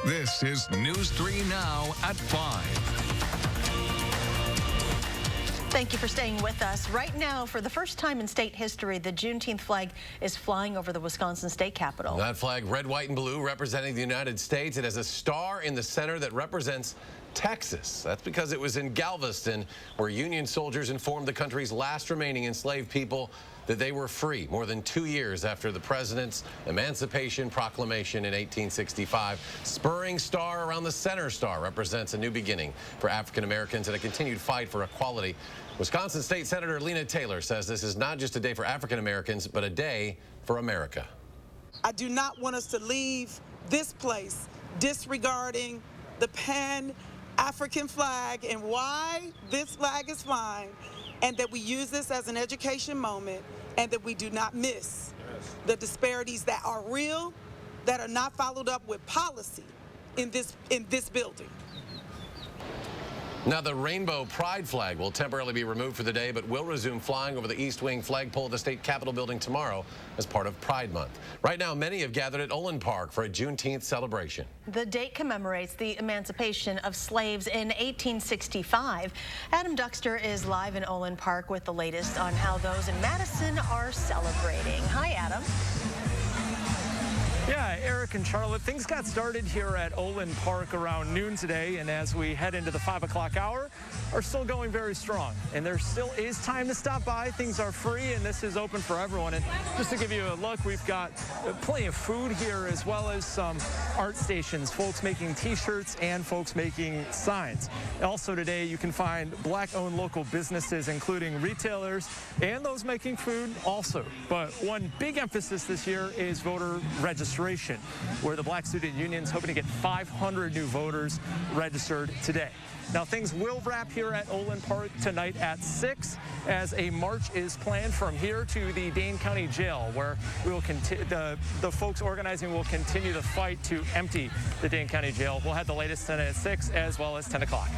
This is News 3 Now at 5. Thank you for staying with us. Right now, for the first time in state history, the Juneteenth flag is flying over the Wisconsin state capitol. That flag, red, white, and blue, representing the United States. It has a star in the center that represents Texas. That's because it was in Galveston where Union soldiers informed the country's last remaining enslaved people that they were free more than 2 years after the president's Emancipation Proclamation in 1865. Spurring star around the center star represents a new beginning for African Americans and a continued fight for equality. Wisconsin State Senator Lena Taylor says this is not just a day for African Americans, but a day for America. I do not want us to leave this place disregarding the Pan-African flag and why this flag is flying, and that we use this as an education moment, and that we do not miss the disparities that are real, that are not followed up with policy in this building. Now, the rainbow pride flag will temporarily be removed for the day, but will resume flying over the East Wing flagpole of the state capitol building tomorrow as part of Pride Month. Right now, many have gathered at Olin Park for a Juneteenth celebration. The date commemorates the emancipation of slaves in 1865. Adam Duxter is live in Olin Park with the latest on how those in Madison are celebrating. Hi, Adam. Yeah, Eric and Charlotte, things got started here at Olin Park around noon today, and as we head into the 5 o'clock hour, are still going very strong. And there still is time to stop by. Things are free, and this is open for everyone. And just to give you a look, we've got plenty of food here, as well as some art stations, folks making T-shirts and folks making signs. Also today, you can find Black-owned local businesses, including retailers and those making food also. But one big emphasis this year is voter registration, where the Black Student Union is hoping to get 500 new voters registered today. Now, things will wrap here at Olin Park tonight at 6 as a march is planned from here to the Dane County Jail, where we will the folks organizing will continue the fight to empty the Dane County Jail. We'll have the latest tonight at 6 as well as 10 o'clock.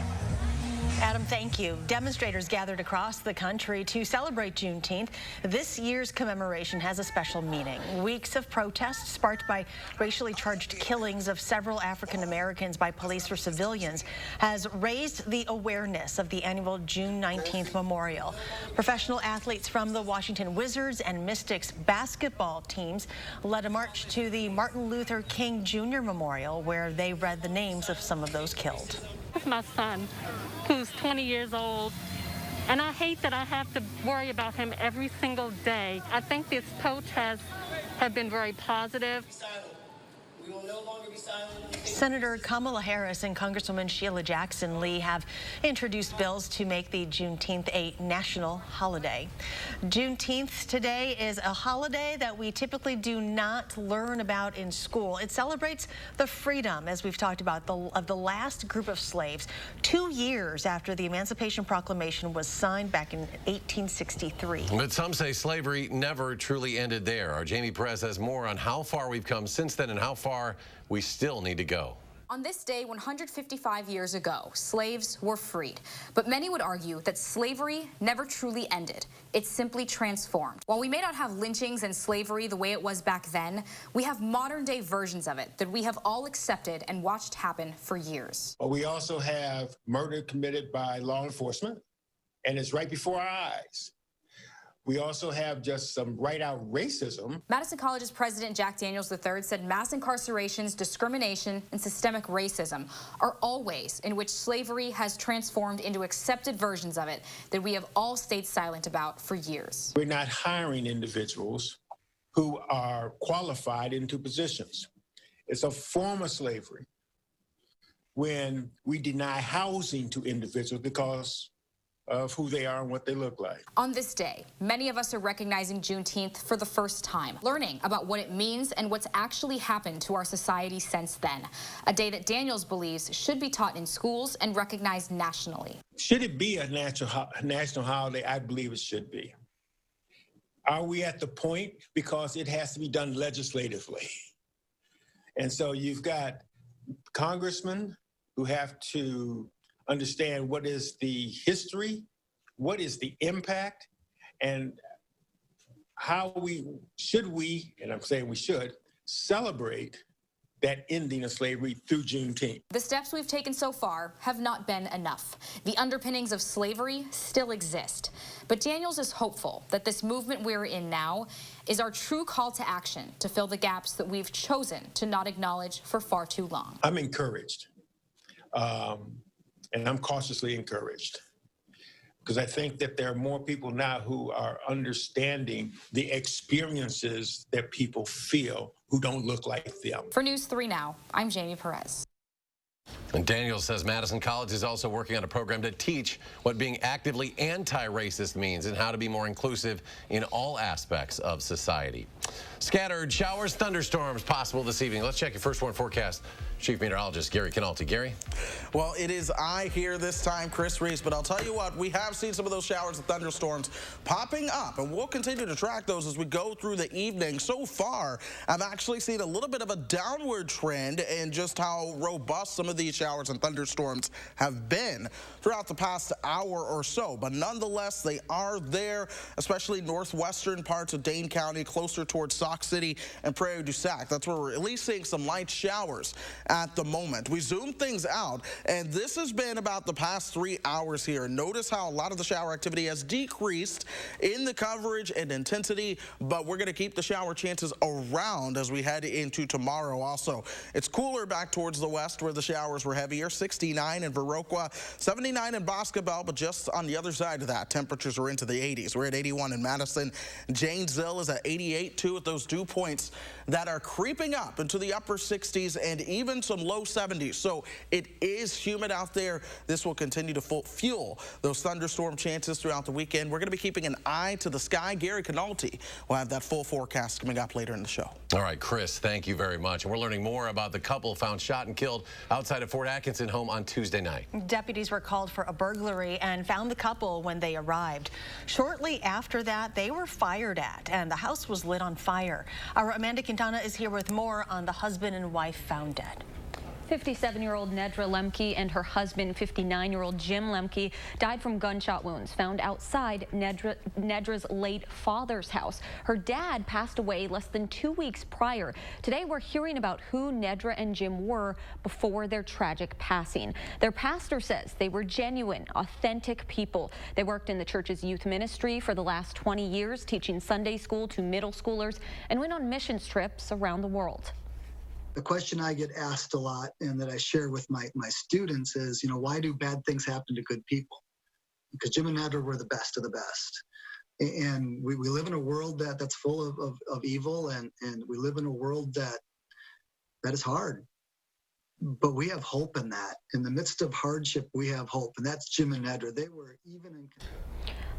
Adam, thank you. Demonstrators gathered across the country to celebrate Juneteenth. This year's commemoration has a special meaning. Weeks of protests sparked by racially charged killings of several African Americans by police or civilians has raised the awareness of the annual June 19th memorial. Professional athletes from the Washington Wizards and Mystics basketball teams led a march to the Martin Luther King Jr. Memorial, where they read the names of some of those killed. My son, who's 20 years old, and I hate that I have to worry about him every single day. I think these protests have been very positive. We will no longer be silent. Senator Kamala Harris and Congresswoman Sheila Jackson Lee have introduced bills to make the Juneteenth a national holiday. Juneteenth today is a holiday that we typically do not learn about in school. It celebrates the freedom, as we've talked about, of the last group of slaves 2 years after the Emancipation Proclamation was signed back in 1863. But some say slavery never truly ended there. Our Jamie Perez has more on how far we've come since then and how far we still need to go. On this day, 155 years ago, slaves were freed. But many would argue that slavery never truly ended. It simply transformed. While we may not have lynchings and slavery the way it was back then, we have modern-day versions of it that we have all accepted and watched happen for years. But we also have murder committed by law enforcement, and it's right before our eyes. We also have just some right-out racism. Madison College's president, Jack Daniels III, said mass incarcerations, discrimination, and systemic racism are all ways in which slavery has transformed into accepted versions of it that we have all stayed silent about for years. We're not hiring individuals who are qualified into positions. It's a form of slavery when we deny housing to individuals because of who they are and what they look like. On this day, many of us are recognizing Juneteenth for the first time, learning about what it means and what's actually happened to our society since then. A day that Daniels believes should be taught in schools and recognized nationally. Should it be a national holiday? I believe it should be. Are we at the point? Because it has to be done legislatively. And so you've got congressmen who have to understand what is the history, what is the impact, and how and I'm saying we should, celebrate that ending of slavery through Juneteenth. The steps we've taken so far have not been enough. The underpinnings of slavery still exist. But Daniels is hopeful that this movement we're in now is our true call to action to fill the gaps that we've chosen to not acknowledge for far too long. I'm encouraged, and I'm cautiously encouraged, because I think that there are more people now who are understanding the experiences that people feel who don't look like them. For News 3 Now, I'm Jamie Perez. And Daniel says Madison College is also working on a program to teach what being actively anti-racist means and how to be more inclusive in all aspects of society. Scattered showers, thunderstorms possible this evening. Let's check your first warn forecast. Chief Meteorologist Gary Canalti. Gary? Well, it is I here this time, Chris Reese, but I'll tell you what, we have seen some of those showers and thunderstorms popping up, and we'll continue to track those as we go through the evening. So far, I've actually seen a little bit of a downward trend in just how robust some of these showers and thunderstorms have been throughout the past hour or so. But nonetheless, they are there, especially northwestern parts of Dane County, closer towards Sauk City and Prairie du Sac. That's where we're at least seeing some light showers at the moment. We zoom things out, and this has been about the past 3 hours here. Notice how a lot of the shower activity has decreased in the coverage and intensity, but we're going to keep the shower chances around as we head into tomorrow also. It's cooler back towards the west where the showers were heavier. 69 in Viroqua, 79 in Boscobel, but just on the other side of that, temperatures are into the 80s. We're at 81 in Madison. Janesville is at 88 too, with those dew points that are creeping up into the upper 60s and even some low 70s. So it is humid out there. This will continue to fuel those thunderstorm chances throughout the weekend. We're going to be keeping an eye to the sky. Gary Canalti will have that full forecast coming up later in the show. All right, Chris, thank you very much. And we're learning more about the couple found shot and killed outside of Fort Atkinson home on Tuesday night. Deputies were called for a burglary and found the couple when they arrived. Shortly after that, they were fired at, and the house was lit on fire. Our Amanda Quintana is here with more on the husband and wife found dead. 57-year-old Nedra Lemke and her husband, 59-year-old Jim Lemke, died from gunshot wounds found outside Nedra's late father's house. Her dad passed away less than 2 weeks prior. Today, we're hearing about who Nedra and Jim were before their tragic passing. Their pastor says they were genuine, authentic people. They worked in the church's youth ministry for the last 20 years, teaching Sunday school to middle schoolers, and went on missions trips around the world. The question I get asked a lot and that I share with my students is, why do bad things happen to good people? Because Jim and Nedra were the best of the best. And we live in a world that's full of evil, and we live in a world that is hard. But we have hope in that. In the midst of hardship, we have hope. And that's Jim and Nedra. They were even in...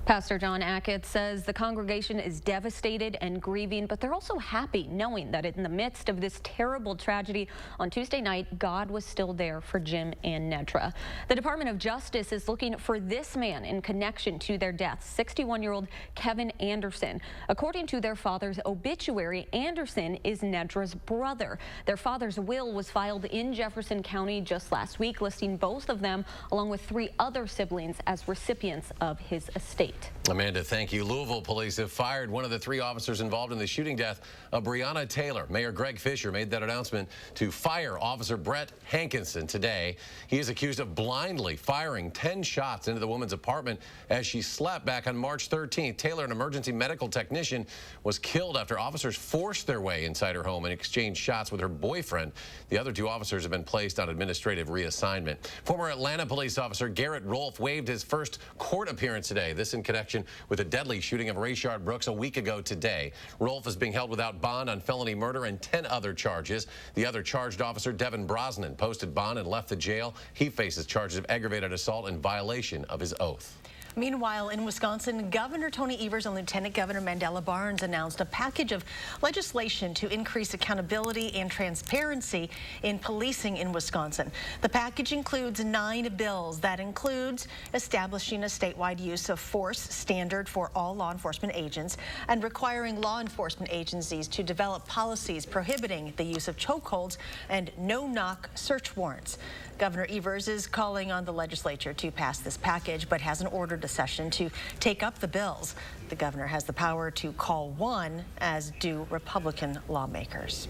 Pastor John Ackett says the congregation is devastated and grieving, but they're also happy knowing that in the midst of this terrible tragedy on Tuesday night, God was still there for Jim and Nedra. The Department of Justice is looking for this man in connection to their deaths, 61-year-old Kevin Anderson. According to their father's obituary, Anderson is Nedra's brother. Their father's will was filed in Jefferson County just last week, listing both of them along with 3 other siblings as recipients of his estate. Amanda, thank you. Louisville police have fired one of the 3 officers involved in the shooting death of Breonna Taylor. Mayor Greg Fisher made that announcement to fire Officer Brett Hankinson today. He is accused of blindly firing 10 shots into the woman's apartment as she slept back on March 13th. Taylor, an emergency medical technician, was killed after officers forced their way inside her home and exchanged shots with her boyfriend. The other 2 officers have been placed on administrative reassignment. Former Atlanta police officer Garrett Rolfe waived his first court appearance today. This in connection with a deadly shooting of Rayshard Brooks a week ago today. Rolfe is being held without bond on felony murder and 10 other charges. The other charged officer, Devin Brosnan, posted bond and left the jail. He faces charges of aggravated assault in violation of his oath. Meanwhile, in Wisconsin, Governor Tony Evers and Lieutenant Governor Mandela Barnes announced a package of legislation to increase accountability and transparency in policing in Wisconsin. The package includes 9 bills. That includes establishing a statewide use of force standard for all law enforcement agents and requiring law enforcement agencies to develop policies prohibiting the use of chokeholds and no-knock search warrants. Governor Evers is calling on the legislature to pass this package, but hasn't ordered considered a session to take up the bills. The governor has the power to call one, as do Republican lawmakers.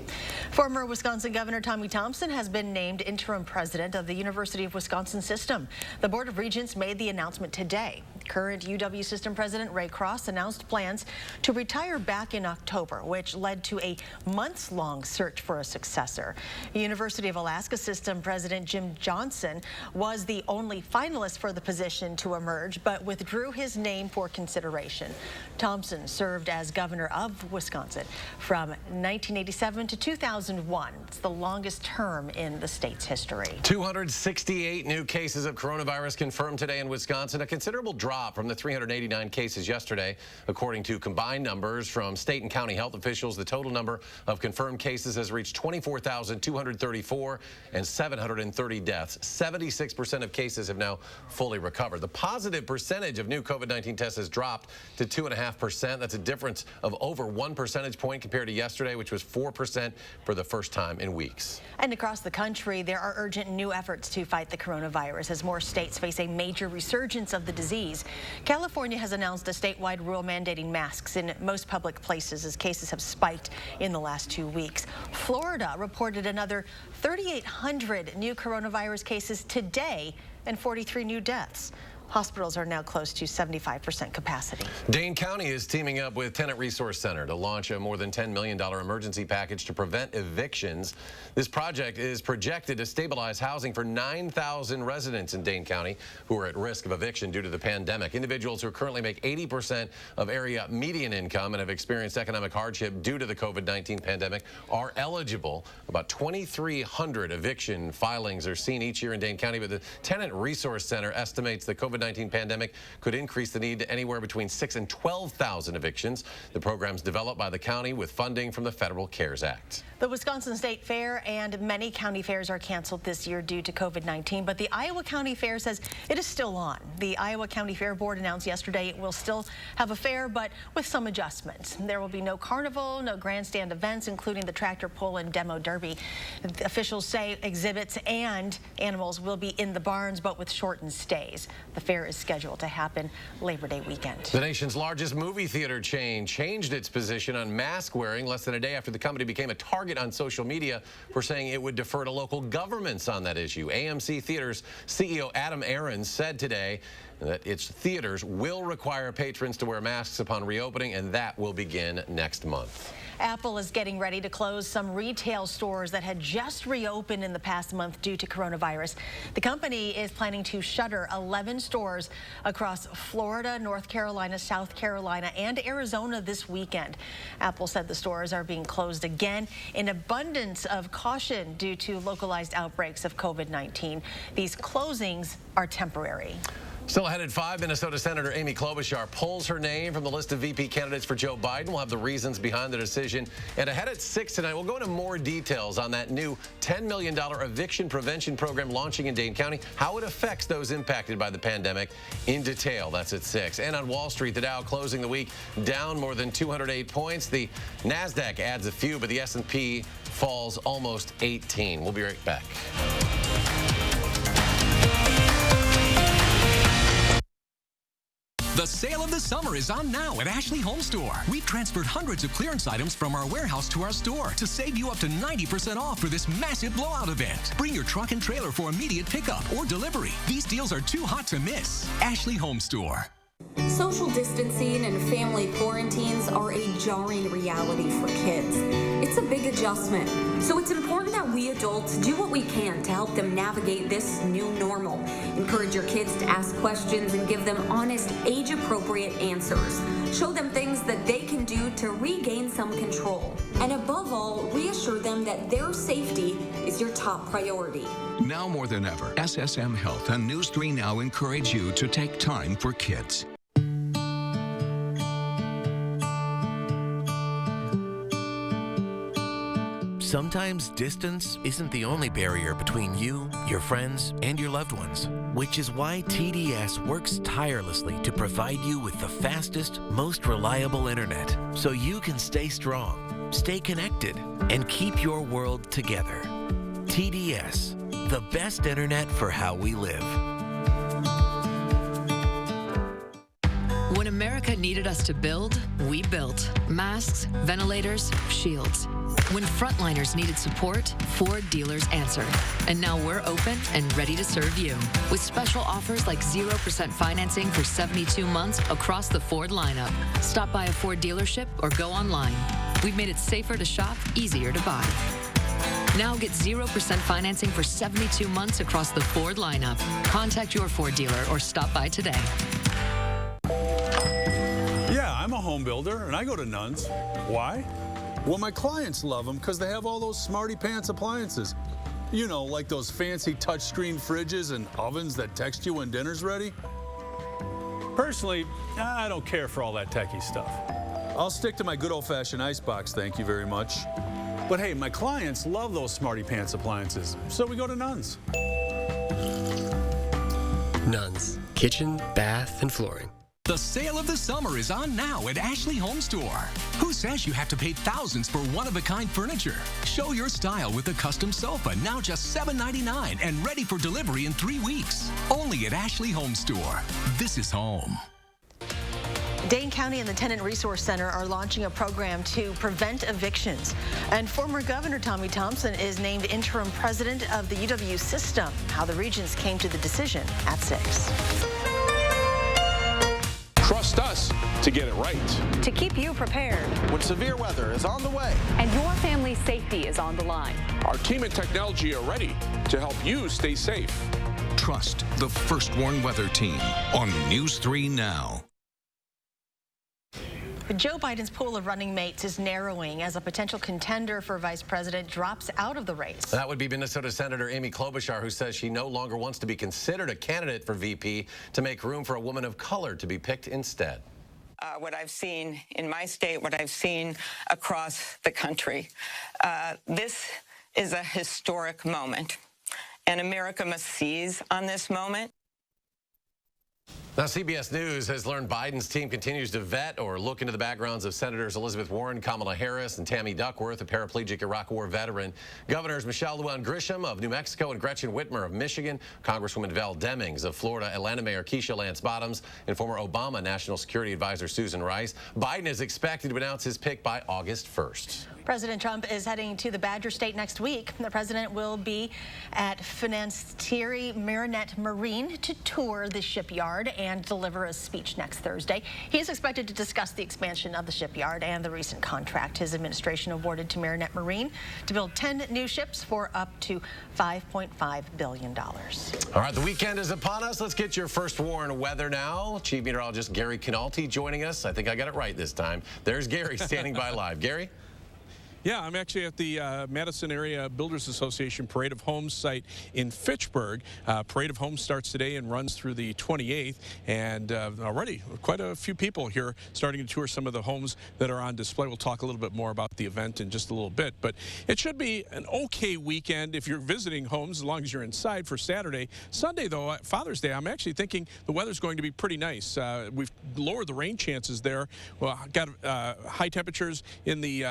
Former Wisconsin Governor Tommy Thompson has been named interim president of the University of Wisconsin system. The Board of Regents made the announcement today. Current UW system president Ray Cross announced plans to retire back in October, which led to a months-long search for a successor. University of Alaska system president Jim Johnson was the only finalist for the position to emerge, but withdrew his name for consideration. Thompson served as governor of Wisconsin from 1987 to 2001. It's the longest term in the state's history. 268 new cases of coronavirus confirmed today in Wisconsin, a considerable drop from the 389 cases yesterday. According to combined numbers from state and county health officials, the total number of confirmed cases has reached 24,234 and 730 deaths. 76% of cases have now fully recovered. The positive percentage of new COVID-19 tests has dropped to 2.5%. That's a difference of over 1 percentage point compared to yesterday, which was 4% for the first time in weeks. And across the country, there are urgent new efforts to fight the coronavirus as more states face a major resurgence of the disease. California has announced a statewide rule mandating masks in most public places as cases have spiked in the last 2 weeks. Florida reported another 3,800 new coronavirus cases today and 43 new deaths. Hospitals are now close to 75% capacity. Dane County is teaming up with Tenant Resource Center to launch a more than $10 million emergency package to prevent evictions. This project is projected to stabilize housing for 9,000 residents in Dane County who are at risk of eviction due to the pandemic. Individuals who currently make 80% of area median income and have experienced economic hardship due to the COVID-19 pandemic are eligible. About 2,300 eviction filings are seen each year in Dane County, but the Tenant Resource Center estimates the COVID-19 pandemic could increase the need to anywhere between 6,000 and 12,000 evictions. The program's developed by the county with funding from the Federal CARES Act. The Wisconsin State Fair and many county fairs are canceled this year due to COVID-19, but the Iowa County Fair says it is still on. The Iowa County Fair Board announced yesterday it will still have a fair, but with some adjustments. There will be no carnival, no grandstand events, including the tractor pull and demo derby. Officials say exhibits and animals will be in the barns, but with shortened stays. The fair is scheduled to happen Labor Day weekend. The nation's largest movie theater chain changed its position on mask wearing less than a day after the company became a target on social media for saying it would defer to local governments on that issue. AMC Theaters CEO Adam Aarons said today that its theaters will require patrons to wear masks upon reopening, and that will begin next month. Apple is getting ready to close some retail stores that had just reopened in the past month due to coronavirus. The company is planning to shutter 11 stores across Florida, North Carolina, South Carolina, and Arizona this weekend. Apple said the stores are being closed again in abundance of caution due to localized outbreaks of COVID-19. These closings are temporary. Still ahead at 5, Minnesota Senator Amy Klobuchar pulls her name from the list of VP candidates for Joe Biden. We'll have the reasons behind the decision. And ahead at 6 tonight, we'll go into more details on that new $10 million eviction prevention program launching in Dane County, how it affects those impacted by the pandemic in detail. That's at 6. And on Wall Street, the Dow closing the week down more than 208 points. The NASDAQ adds a few, but the S&P falls almost 18. We'll be right back. The sale of the summer is on now at Ashley Home Store. We've transferred hundreds of clearance items from our warehouse to our store to save you up to 90% off for this massive blowout event. Bring your truck and trailer for immediate pickup or delivery. These deals are too hot to miss. Ashley Home Store. Social distancing and family quarantines are a jarring reality for kids. It's a big adjustment, so it's important that we adults do what we can to help them navigate this new normal. Encourage your kids to ask questions and give them honest, age-appropriate answers. Show them things that they can do to regain some control. And above all, reassure them that their safety is your top priority. Now more than ever, SSM Health and News 3 Now encourage you to take time for kids. Sometimes distance isn't the only barrier between you, your friends, and your loved ones, which is why TDS works tirelessly to provide you with the fastest, most reliable internet so you can stay strong, stay connected, and keep your world together. TDS, the best internet for how we live. America needed us to build, we built. Masks, ventilators, shields. When frontliners needed support, Ford dealers answered. And now we're open and ready to serve you. With special offers like 0% financing for 72 months across the Ford lineup. Stop by a Ford dealership or go online. We've made it safer to shop, easier to buy. Now get 0% financing for 72 months across the Ford lineup. Contact your Ford dealer or stop by today. Yeah, I'm a home builder, and I go to Nuns. Why? Well, my clients love them because they have all those smarty pants appliances. You know, like those fancy touchscreen fridges and ovens that text you when dinner's ready. Personally, I don't care for all that techie stuff. I'll stick to my good old-fashioned icebox, thank you very much. But hey, my clients love those smarty pants appliances, so we go to Nuns. Nuns, kitchen, bath, and flooring. The sale of the summer is on now at Ashley Home Store. Who says you have to pay thousands for one-of-a-kind furniture? Show your style with a custom sofa, now just $7.99 and ready for delivery in 3 weeks. Only at Ashley Home Store. This is home. Dane County and the Tenant Resource Center are launching a program to prevent evictions. And former Governor Tommy Thompson is named interim president of the UW system. How the regents came to the decision at 6. Trust us to get it right. To keep you prepared. When severe weather is on the way. And your family's safety is on the line. Our team and technology are ready to help you stay safe. Trust the First Warn Weather Team on News 3 Now. Joe Biden's pool of running mates is narrowing as a potential contender for vice president drops out of the race. That would be Minnesota Senator Amy Klobuchar, who says she no longer wants to be considered a candidate for VP to make room for a woman of color to be picked instead. What I've seen in my state, what I've seen across the country, this is a historic moment, and America must seize on this moment. Now, CBS News has learned Biden's team continues to vet or look into the backgrounds of Senators Elizabeth Warren, Kamala Harris, and Tammy Duckworth, a paraplegic Iraq War veteran, Governors Michelle Lujan Grisham of New Mexico and Gretchen Whitmer of Michigan, Congresswoman Val Demings of Florida, Atlanta Mayor Keisha Lance Bottoms, and former Obama National Security Advisor Susan Rice. Biden is expected to announce his pick by August 1st. President Trump is heading to the Badger State next week. The president will be at Financieri Marinette Marine to tour the shipyard and deliver a speech next Thursday. He is expected to discuss the expansion of the shipyard and the recent contract his administration awarded to Marinette Marine to build 10 new ships for up to $5.5 billion. All right, the weekend is upon us. Let's get your First Warn weather now. Chief Meteorologist Gary Canalti joining us. I think I got it right this time. There's Gary standing by live. Gary? Yeah, I'm actually at the Madison Area Builders Association Parade of Homes site in Fitchburg. Parade of Homes starts today and runs through the 28th, and already quite a few people here starting to tour some of the homes that are on display. We'll talk a little bit more about the event in just a little bit, but it should be an okay weekend if you're visiting homes as long as you're inside for Saturday. Sunday, though, Father's Day, I'm actually thinking the weather's going to be pretty nice. We've lowered the rain chances there. Well, got high temperatures in the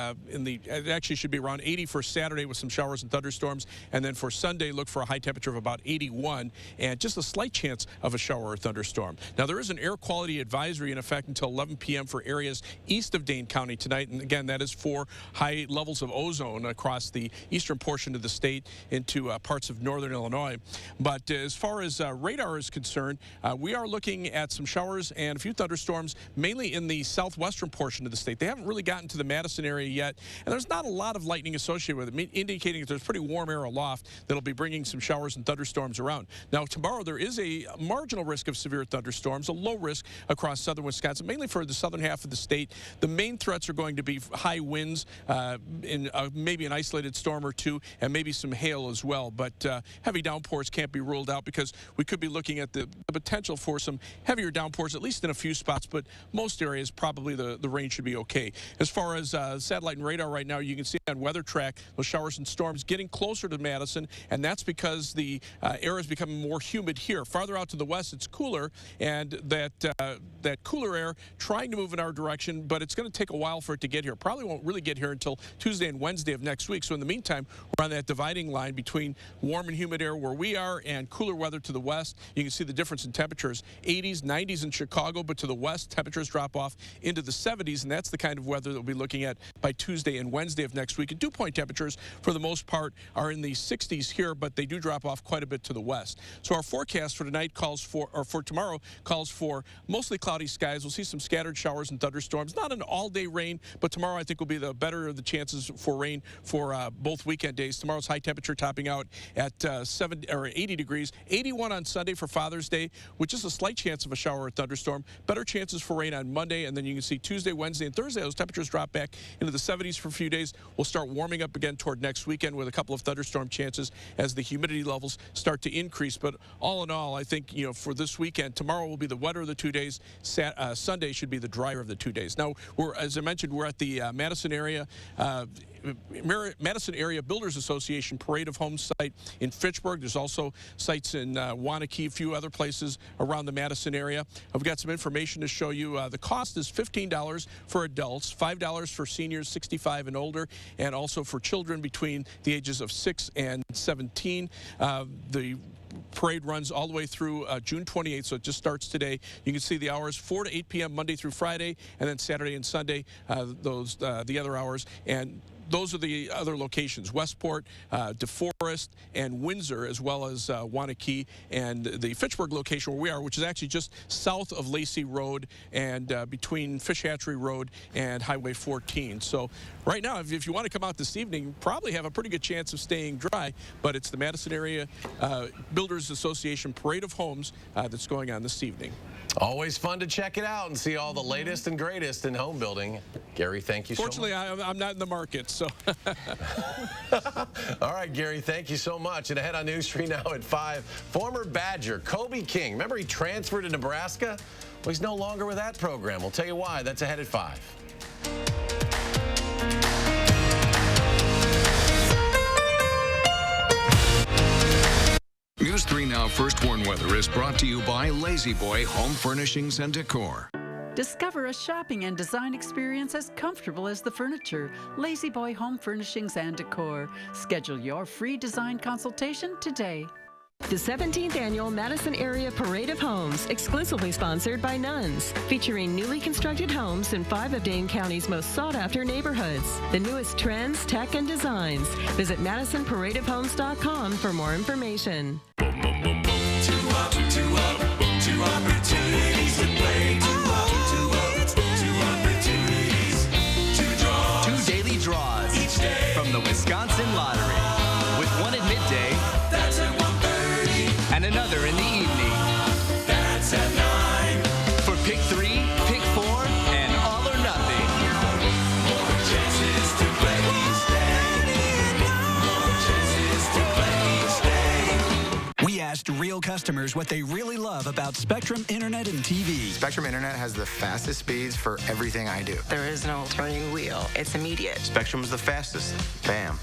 it actually should be around 80 for Saturday with some showers and thunderstorms. And then for Sunday, look for a high temperature of about 81 and just a slight chance of a shower or thunderstorm. Now, there is an air quality advisory in effect until 11 p.m. for areas east of Dane County tonight. And again, that is for high levels of ozone across the eastern portion of the state into parts of northern Illinois. But as far as radar is concerned, we are looking at some showers and a few thunderstorms, mainly in the southwestern portion of the state. They haven't really gotten to the Madison area yet, and there's not a lot of lightning associated with it, indicating that there's pretty warm air aloft that'll be bringing some showers and thunderstorms around. Now, tomorrow there is a marginal risk of severe thunderstorms, a low risk across southern Wisconsin, mainly for the southern half of the state. The main threats are going to be high winds, in maybe an isolated storm or two, and maybe some hail as well. But heavy downpours can't be ruled out because we could be looking at the potential for some heavier downpours, at least in a few spots, but most areas probably the rain should be okay. As far as satellite and radar right now, now. You can see on Weather Track those showers and storms getting closer to Madison, and that's because the air is becoming more humid here. Farther out to the west, it's cooler, and that cooler air trying to move in our direction, but it's going to take a while for it to get here. Probably won't really get here until Tuesday and Wednesday of next week. So in the meantime, we're on that dividing line between warm and humid air where we are and cooler weather to the west. You can see the difference in temperatures. 80s, 90s in Chicago, but to the west, temperatures drop off into the 70s, and that's the kind of weather that we'll be looking at by Tuesday and Wednesday of next week. And dew point temperatures, for the most part, are in the 60s here, but they do drop off quite a bit to the west. So our forecast for tonight calls for, or for tomorrow, calls for mostly cloudy skies. We'll see some scattered showers and thunderstorms. Not an all-day rain, but tomorrow I think will be the better of the chances for rain for both weekend days. Tomorrow's high temperature topping out at 80 degrees. 81 on Sunday for Father's Day, with just a slight chance of a shower or thunderstorm. Better chances for rain on Monday, and then you can see Tuesday, Wednesday, and Thursday, those temperatures drop back into the 70s for a few days. We'll start warming up again toward next weekend with a couple of thunderstorm chances as the humidity levels start to increase. But all in all, I think, you know, for this weekend, tomorrow will be the wetter of the 2 days. Sunday should be the drier of the 2 days. Now, as I mentioned, we're at the Madison area Builders Association Parade of Homes site in Fitchburg. There's also sites in Wanakee, a few other places around the Madison area. I've got some information to show you. The cost is $15 for adults, $5 for seniors 65 and older, and also for children between the ages of 6 and 17. The parade runs all the way through June 28th, so it just starts today. You can see the hours 4 to 8 p.m. Monday through Friday, and then Saturday and Sunday, the other hours. And those are the other locations: Westport, DeForest, and Windsor, as well as Wanakee, and the Fitchburg location where we are, which is actually just south of Lacey Road and between Fish Hatchery Road and Highway 14. So right now, if you want to come out this evening, you probably have a pretty good chance of staying dry, but it's the Madison Area Builders Association Parade of Homes that's going on this evening. Always fun to check it out and see all the latest and greatest in home building. Gary, thank you so much. Fortunately, I'm not in the market, so. All right, Gary, thank you so much. And ahead on News 3 now at 5, former Badger Kobe King. Remember he transferred to Nebraska? Well, he's no longer with that program. We'll tell you why. That's ahead at 5. News 3 Now First Warn Weather is brought to you by Lazy Boy Home Furnishings and Decor. Discover a shopping and design experience as comfortable as the furniture. Lazy Boy Home Furnishings and Decor. Schedule your free design consultation today. The 17th Annual Madison Area Parade of Homes, exclusively sponsored by Nuns, featuring newly constructed homes in 5 of Dane County's most sought-after neighborhoods. The newest trends, tech, and designs. Visit MadisonParadeOfHomes.com for more information. Two opportunities to play. Two opportunities to draw. 2 daily draws each day from the Wisconsin Lottery, with one at midday. That's at 1:30. And another in the evening. That's at 9. For pick 3, pick 4, and all or nothing. More chances to play each day. More chances to play each day. We asked real customers what they really love about Spectrum Internet and TV. Spectrum Internet has the fastest speeds for everything I do. There is no turning wheel. It's immediate. Spectrum's the fastest. Bam.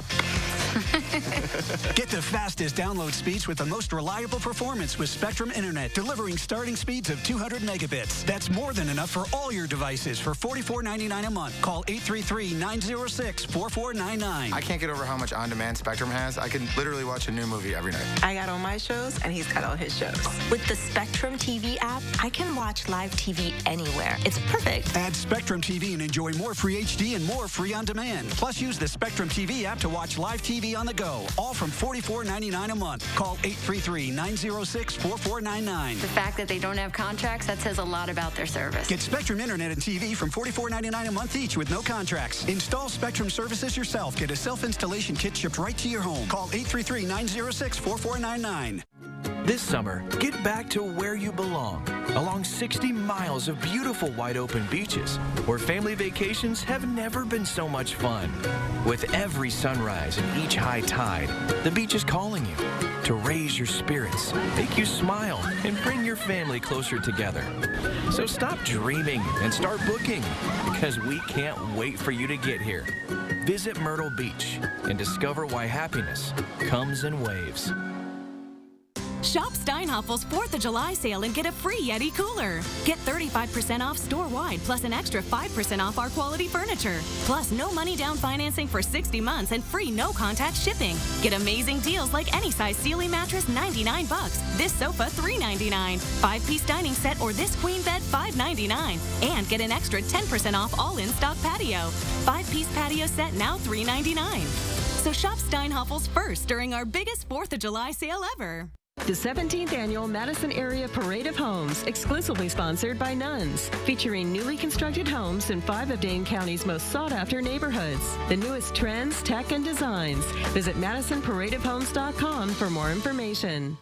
Get the fastest download speeds with the most reliable performance with Spectrum Internet, delivering starting speeds of 200 megabits. That's more than enough for all your devices for $44.99 a month. Call 833-906-4499. I can't get over how much on-demand Spectrum has. I can literally watch a new movie every night. I got all my shows, and he's got all his shows. With the Spectrum TV app, I can watch live TV anywhere. It's perfect. Add Spectrum TV and enjoy more free HD and more free on-demand. Plus, use the Spectrum TV app to watch live TV on the go, all from $44.99 a month. Call 833-906-4499. The fact that they don't have contracts, that says a lot about their service. Get Spectrum Internet and TV from $44.99 a month each with no contracts. Install Spectrum services yourself. Get a self-installation kit shipped right to your home. Call 833-906-4499. This summer, get back to where you belong, along 60 miles of beautiful wide-open beaches, where family vacations have never been so much fun. With every sunrise and each high tide, the beach is calling you to raise your spirits, make you smile, and bring your family closer together. So stop dreaming and start booking, because we can't wait for you to get here. Visit Myrtle Beach and discover why happiness comes in waves. Shop Steinhoffel's 4th of July sale and get a free Yeti cooler. Get 35% off store-wide, plus an extra 5% off our quality furniture. Plus, no money down financing for 60 months and free no-contact shipping. Get amazing deals like any size Sealy mattress, $99. This sofa, $399. 5-piece dining set or this queen bed, $599. And get an extra 10% off all in-stock patio. 5-piece patio set, now $399. So shop Steinhoffel's first during our biggest 4th of July sale ever. The 17th Annual Madison Area Parade of Homes, exclusively sponsored by Nuns, featuring newly constructed homes in 5 of Dane County's most sought-after neighborhoods. The newest trends, tech, and designs. Visit MadisonParadeOfHomes.com for more information.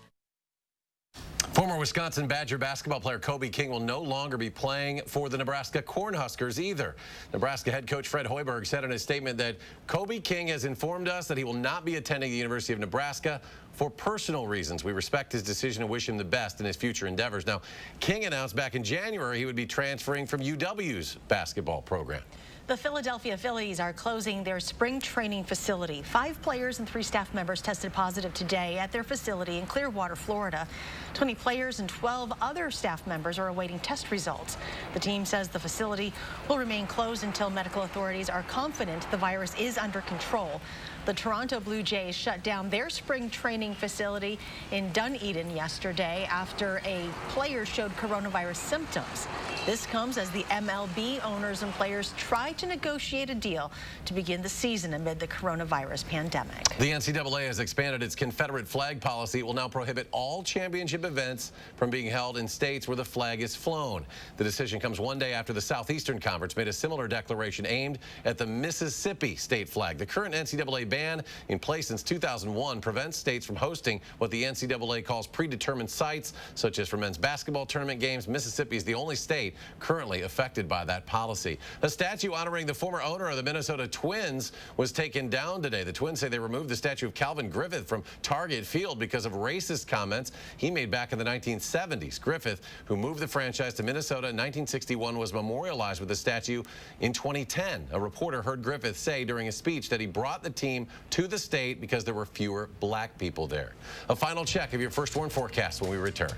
Former Wisconsin Badger basketball player Kobe King will no longer be playing for the Nebraska Cornhuskers either. Nebraska head coach Fred Hoiberg said in a statement that Kobe King has informed us that he will not be attending the University of Nebraska for personal reasons. We respect his decision and wish him the best in his future endeavors. Now, King announced back in January he would be transferring from UW's basketball program. The Philadelphia Phillies are closing their spring training facility. 5 players and 3 staff members tested positive today at their facility in Clearwater, Florida. 20 players and 12 other staff members are awaiting test results. The team says the facility will remain closed until medical authorities are confident the virus is under control. The Toronto Blue Jays shut down their spring training facility in Dunedin yesterday after a player showed coronavirus symptoms. This comes as the MLB owners and players try to negotiate a deal to begin the season amid the coronavirus pandemic. The NCAA has expanded its Confederate flag policy. It will now prohibit all championship events from being held in states where the flag is flown. The decision comes one day after the Southeastern Conference made a similar declaration aimed at the Mississippi state flag. The current NCAA ban in place since 2001 prevents states from hosting what the NCAA calls predetermined sites, such as for men's basketball tournament games. Mississippi is the only state currently affected by that policy. A statue honoring the former owner of the Minnesota Twins was taken down today. The Twins say they removed the statue of Calvin Griffith from Target Field because of racist comments he made back in the 1970s. Griffith, who moved the franchise to Minnesota in 1961, was memorialized with a statue in 2010. A reporter heard Griffith say during a speech that he brought the team to the state because there were fewer black people there. A final check of your first warn forecast when we return.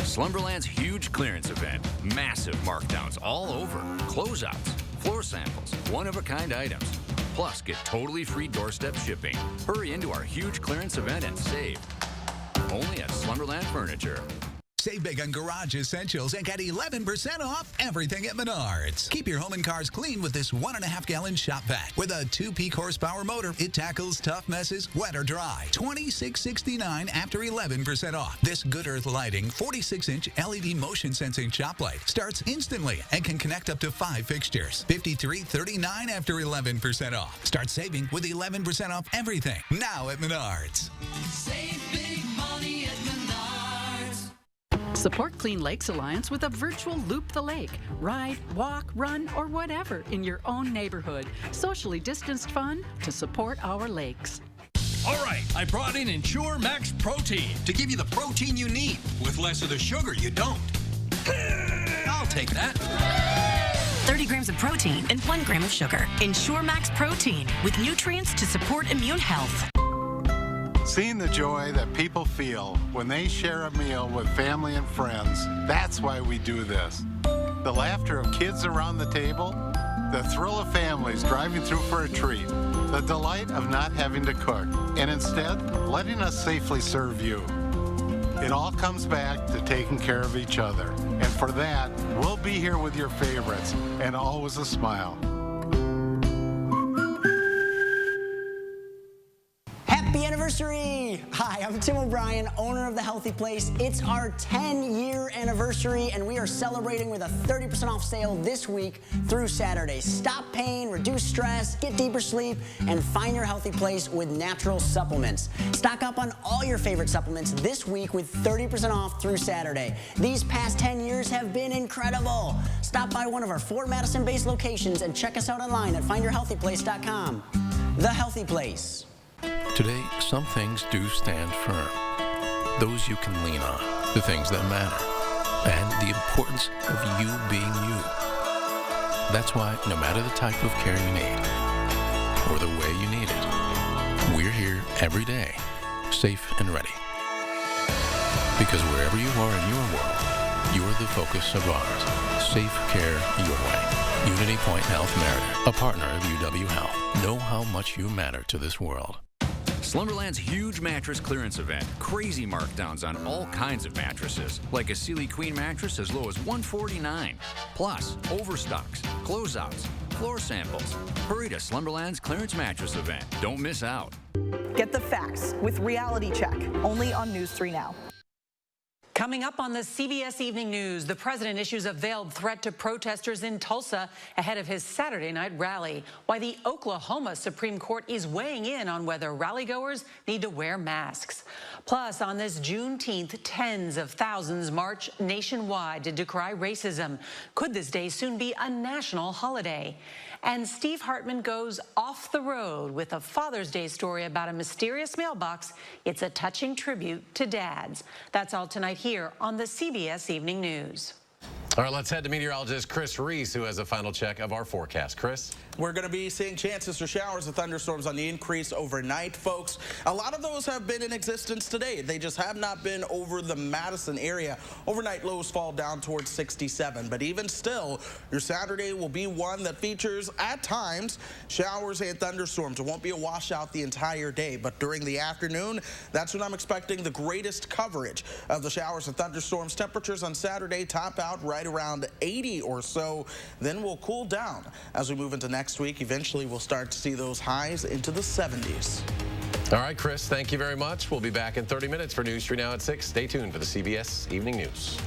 Slumberland's huge clearance event. Massive markdowns all over. Closeouts, floor samples, one-of-a-kind items. Plus, get totally free doorstep shipping. Hurry into our huge clearance event and save. Only at Slumberland Furniture. Save big on garage essentials and get 11% off everything at Menards. Keep your home and cars clean with this 1.5-gallon shop vac. With a 2-peak horsepower motor, it tackles tough messes, wet or dry. $26.69 after 11% off. This Good Earth Lighting 46-inch LED motion sensing shop light starts instantly and can connect up to 5 fixtures. $53.39 after 11% off. Start saving with 11% off everything now at Menards. Save big money at Menards. Support Clean Lakes Alliance with a virtual Loop the Lake. Ride, walk, run, or whatever in your own neighborhood. Socially distanced fun to support our lakes. All right, I brought in Ensure Max Protein to give you the protein you need with less of the sugar you don't. I'll take that. 30 grams of protein and 1 gram of sugar. Ensure Max Protein with nutrients to support immune health. Seeing the joy that people feel when they share a meal with family and friends, that's why we do this. The laughter of kids around the table, the thrill of families driving through for a treat, the delight of not having to cook, and instead letting us safely serve you. It all comes back to taking care of each other. And for that, we'll be here with your favorites and always a smile. Happy anniversary! Hi, I'm Tim O'Brien, owner of The Healthy Place. It's our 10-year anniversary, and we are celebrating with a 30% off sale this week through Saturday. Stop pain, reduce stress, get deeper sleep, and find your healthy place with natural supplements. Stock up on all your favorite supplements this week with 30% off through Saturday. These past 10 years have been incredible. Stop by one of our 4 Madison-based locations and check us out online at findyourhealthyplace.com. The Healthy Place. Today, some things do stand firm. those you can lean on, the things that matter, and the importance of you being you. That's why no matter the type of care you need, or the way you need it, we're here every day, safe and ready. Because wherever you are in your world, you're the focus of ours. Safe care your way. Unity Point Health Merida, a partner of UW Health. Know how much you matter to this world. Slumberland's huge mattress clearance event. Crazy markdowns on all kinds of mattresses, like a Sealy Queen mattress as low as $149. Plus, overstocks, closeouts, floor samples. Hurry to Slumberland's clearance mattress event. Don't miss out. Get the facts with Reality Check, only on News 3 Now. Coming up on the CBS Evening News, the president issues a veiled threat to protesters in Tulsa ahead of his Saturday night rally. Why the Oklahoma Supreme Court is weighing in on whether rallygoers need to wear masks. Plus, on this Juneteenth, tens of thousands march nationwide to decry racism. Could this day soon be a national holiday? And Steve Hartman goes off the road with a Father's Day story about a mysterious mailbox. It's a touching tribute to dads. That's all tonight here on the CBS Evening News. All right, let's head to meteorologist Chris Reese, who has a final check of our forecast. Chris? We're going to be seeing chances for showers and thunderstorms on the increase overnight, folks. A lot of those have been in existence today. They just have not been over the Madison area. Overnight lows fall down towards 67. But even still, your Saturday will be one that features, at times, showers and thunderstorms. It won't be a washout the entire day. But during the afternoon, that's when I'm expecting the greatest coverage of the showers and thunderstorms. Temperatures on Saturday top out right around 80 or so. Then we'll cool down as we move into next week. Eventually, we'll start to see those highs into the 70s. All right, Chris, thank you very much. We'll be back in 30 minutes for News 3 Now at 6. Stay tuned for the CBS Evening News.